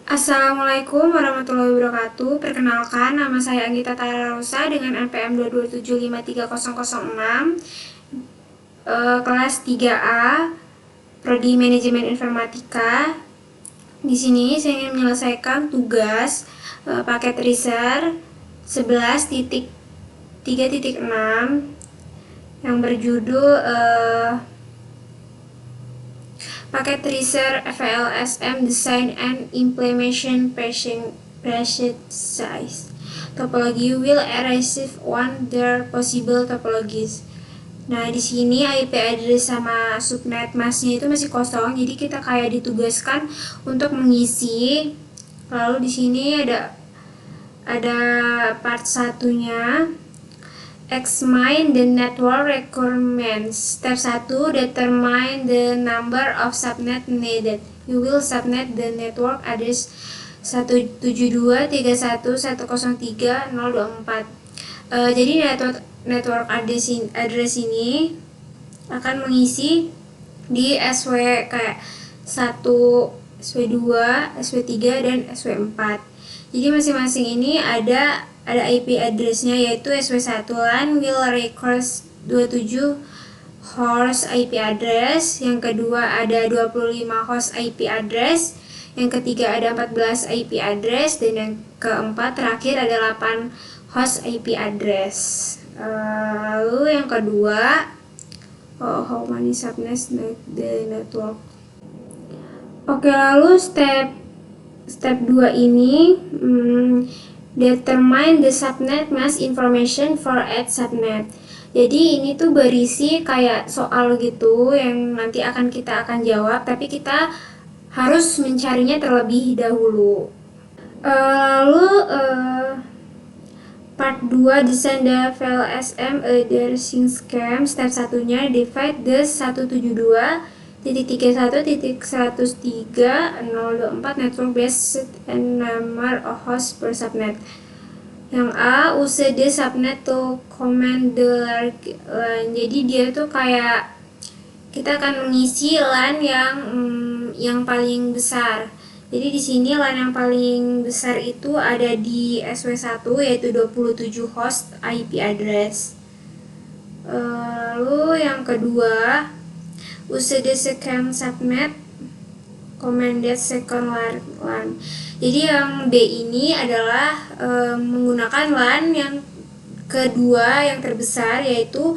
Assalamualaikum warahmatullahi wabarakatuh. Perkenalkan, nama saya Anggita Tara Rosa dengan NPM 227530006, kelas 3A, Prodi Manajemen Informatika. Di sini saya ingin menyelesaikan tugas paket Research 11.3.6 yang berjudul paket Research FLSM Design and Implementation Precise Topology will receive one their possible topologies. Nah, di sini IP address sama subnet masknya itu masih kosong, jadi kita kayak ditugaskan untuk mengisi. Lalu di sini ada part satunya. Examine the network requirements. Step 1. Determine the number of subnet needed. You will subnet the network address 172.31.103.024. Jadi network address ini akan mengisi di SW kayak 1, SW2, SW3, dan SW4. Jadi masing-masing ini ada IP address-nya, yaitu SW1 LAN will request 27 host IP address, yang kedua ada 25 host IP address, yang ketiga ada 14 IP address, dan yang keempat terakhir ada 8 host IP address. Lalu yang kedua, how many subnets the network. Oke, lalu step 2 ini determine the subnet mask information for each subnet. Jadi ini tuh berisi kayak soal gitu yang nanti kita akan jawab, tapi kita harus mencarinya terlebih dahulu. Lalu part 2 design the VLSM addressing scheme. Step 1-nya divide the 172.31.103.024 network based and number of hosts per subnet. Yang A, use the subnet to command the LAN. Jadi dia tuh kayak kita akan mengisi LAN yang paling besar. Jadi di sini LAN yang paling besar itu ada di SW1, yaitu 27 host IP address. Lalu yang kedua, use the second subnet commanded second LAN. Jadi yang B ini adalah menggunakan LAN yang kedua yang terbesar, yaitu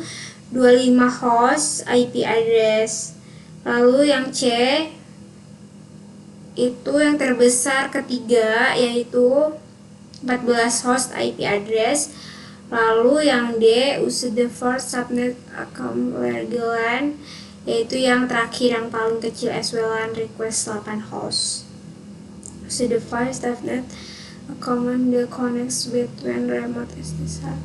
25 host IP address. Lalu yang C itu yang terbesar ketiga, yaitu 14 host IP address. Lalu yang D, use the first subnet account LAN, yaitu yang terakhir yang paling kecil, SWLAN request 8 host. Use the first subnet command the connects between remote SD1.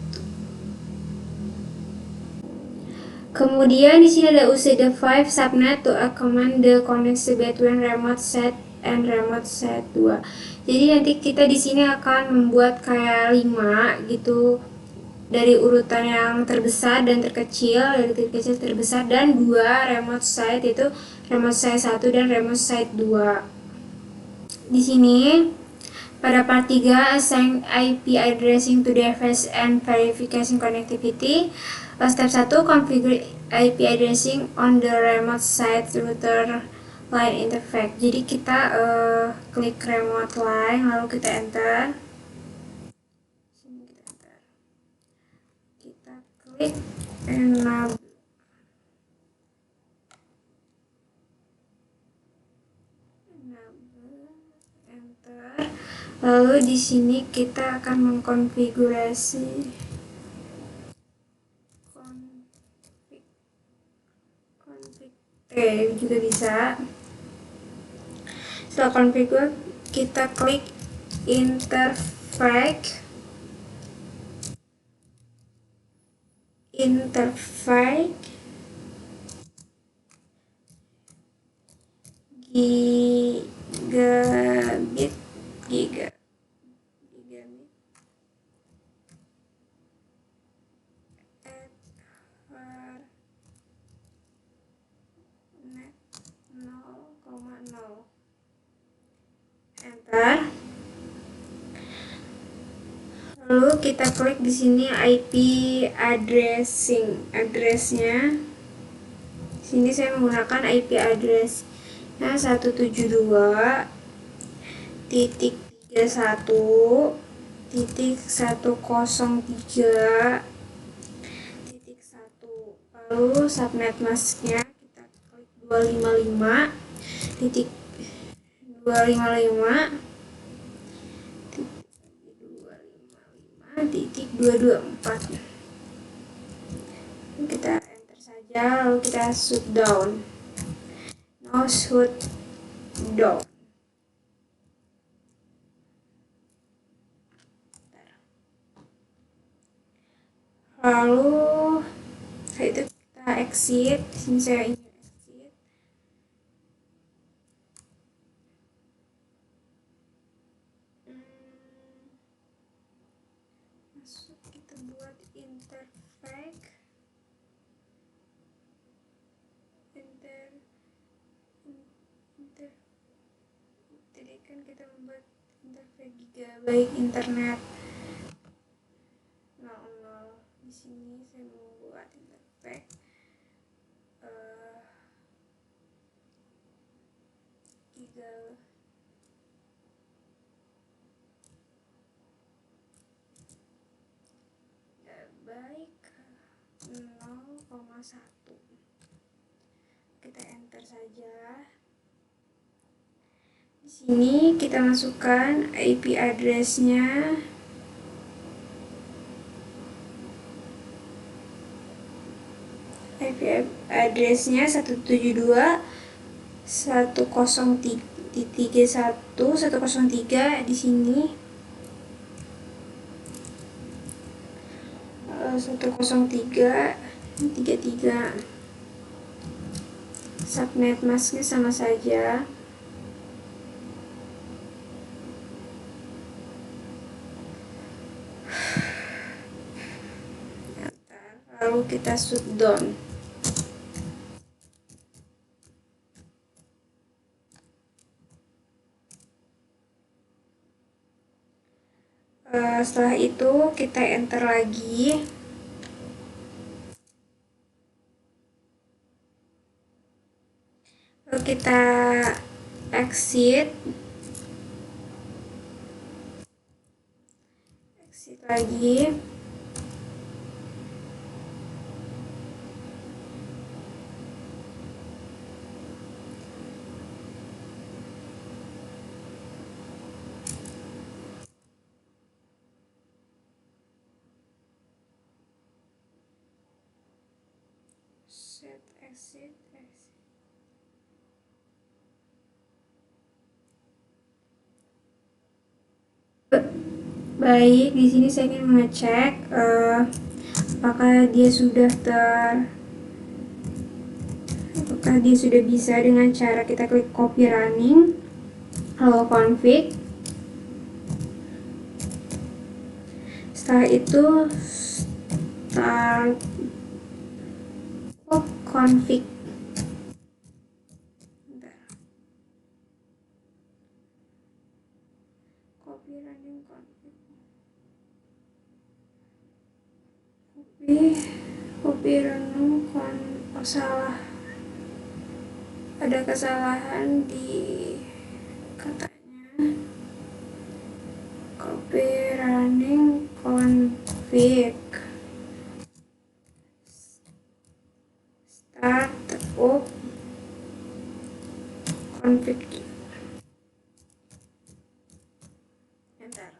Kemudian di sini ada use the 5 subnet to command the connects between remote set and remote set 2. Jadi nanti kita di sini akan membuat kayak 5 gitu, dari urutan yang terbesar dan terkecil, dari terkecil terbesar, dan 2 remote site, yaitu remote site 1 dan remote site 2. Di sini pada part 3 assign IP addressing to device and verification connectivity. Step 1 configure IP addressing on the remote site router line interface. Jadi kita klik remote line, lalu kita enter. Sini kita enter. Kita klik enable. Enter. Lalu di sini kita akan mengkonfigurasi config T juga bisa. Setelah configure, kita klik interface gigabit Ethernet 0,0 enter. Lalu kita klik di sini IP addressnya. Sini saya menggunakan IP addressnya 172.1.103.1. Lalu subnet masknya kita klik 255.255.224. Kita enter saja, lalu kita shutdown. No shutdown. Lalu setelah itu kita exit. Di sini saya ingin exit. Masuk, kita buat interface. Tadi kan kita membuat interface gigabyte internet 00. Di sini saya membuat interface gigabyte 0,1. Kita enter saja. Di sini kita masukkan IP addressnya. IP addressnya 172.103.103 di sini. 103.33. Subnet masknya sama saja. Lalu kita shutdown. Setelah itu kita enter lagi. Lalu kita exit lagi. Exit. Baik, di sini saya ingin mengecek apakah dia sudah bisa dengan cara kita klik copy running, lalu config. Setelah itu start config. Copy running config. Copy running salah. Ada kesalahan di katanya. Copy running config. Start up config. Enter.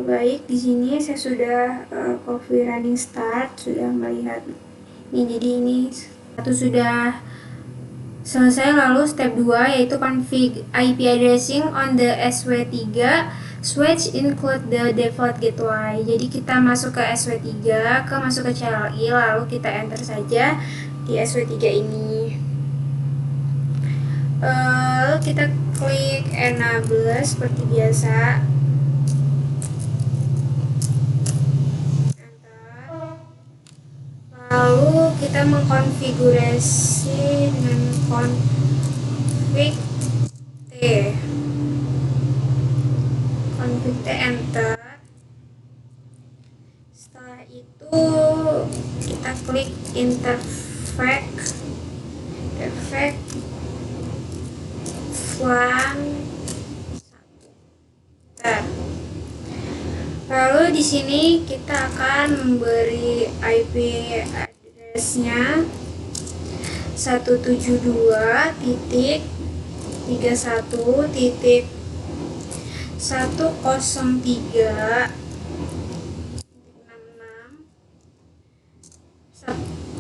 Baik, di sini saya sudah copy running start, sudah melihat ini. Jadi ini satu sudah selesai. Lalu step 2 yaitu config IP addressing on the SW3 switch include the default gateway. Jadi kita masuk ke SW3, masuk ke CLI, lalu kita enter saja di SW3 ini. Lalu kita klik enable seperti biasa. kita mengkonfigurasi dengan config T enter. Setelah itu kita klik interface font 1. Lalu di sini kita akan memberi IP address-nya 172.1.103.66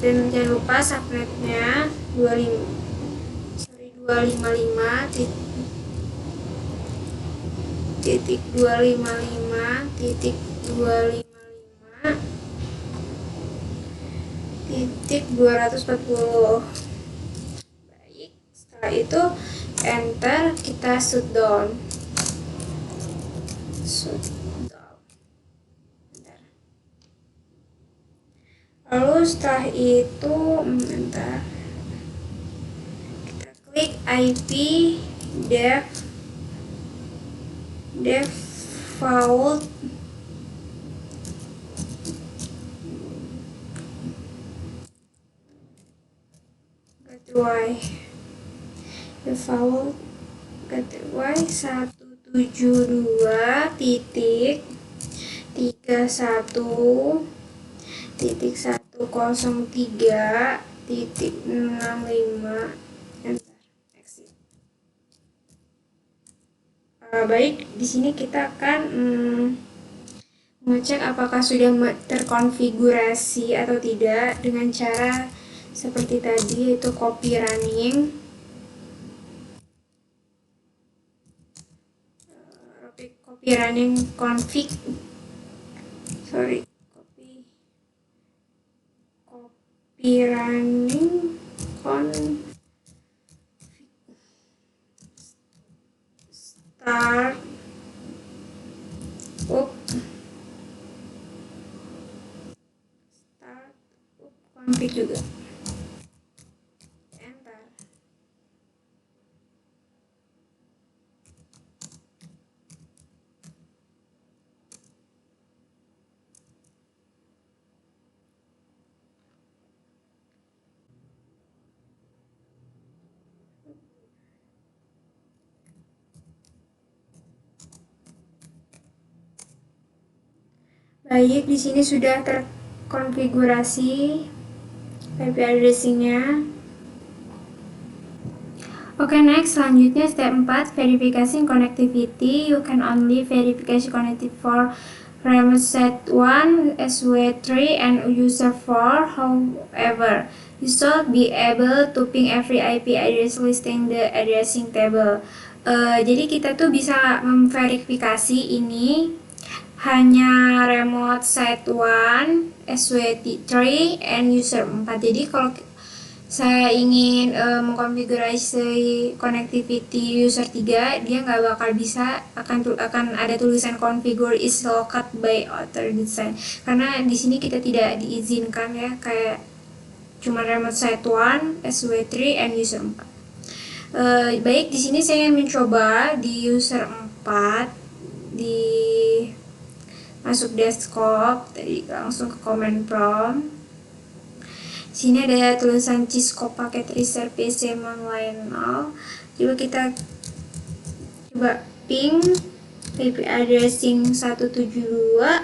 dan jangan lupa subnetnya 255.255.255.240. Baik, setelah itu enter, kita shutdown. Lalu setelah itu kita klik IP default gateway 172.1.103.65 enter, exit. Baik, di sini kita akan mengecek apakah sudah terkonfigurasi atau tidak dengan cara seperti tadi, yaitu copy running config, copy running config start up config juga, enter. Baik, di sini sudah terkonfigurasi IP addressing-nya. Oke, next, selanjutnya step 4, verification connectivity. You can only verification connectivity for remote set 1, SW3, and user 4. However, you should be able to ping every IP address listing the addressing table. Jadi kita tuh bisa memverifikasi ini hanya remote site 1, SW3, and user 4. Jadi kalau saya ingin mengkonfigurasi connectivity user 3, dia nggak bakal bisa, akan ada tulisan configure is locked by author design, karena di sini kita tidak diizinkan ya, kayak cuma remote site 1, SW3, and user 4. Baik, di sini saya mencoba di user 4, di masuk desktop, tadi langsung ke command prompt. Sini ada tulisan Cisco paket reserve PC online now. Coba kita ping IP addressing 172.103.3.30.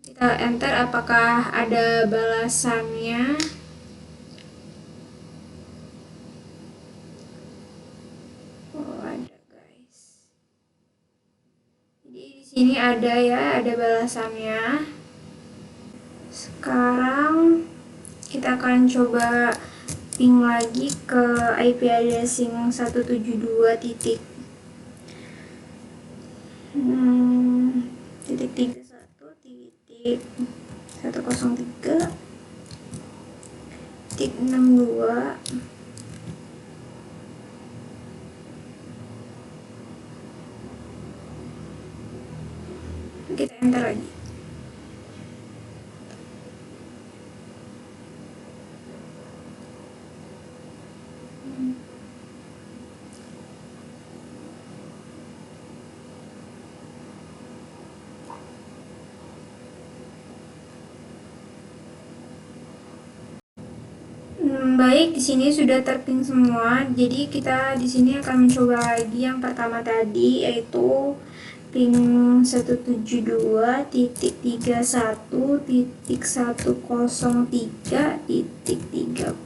Kita enter, apakah ada balasannya. Ini ada ya, ada balasannya. Sekarang kita akan coba ping lagi ke IP addressing 172.1.103.62. kita enter lagi. Baik, di sini sudah terpin semua. Jadi kita di sini akan mencoba lagi yang pertama tadi, yaitu ping 172.31.103.3.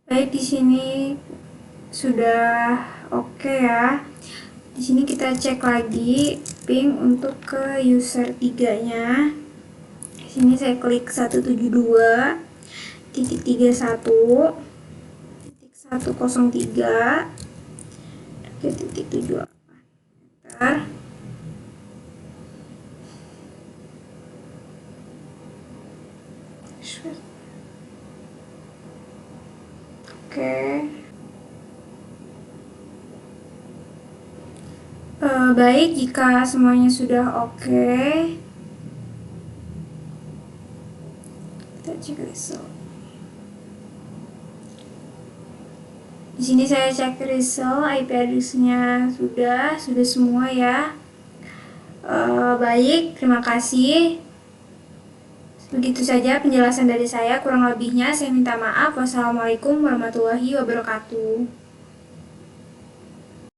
Baik, di sini sudah oke ya. Di sini kita cek lagi ping untuk ke user 3-nya. Di sini saya klik 172.31.103.78. Oke. Baik, jika semuanya sudah oke, kita cek result. Di sini saya cek result, IP address-nya sudah semua ya. Baik, terima kasih. Begitu saja penjelasan dari saya, kurang lebihnya saya minta maaf. Wassalamualaikum warahmatullahi wabarakatuh.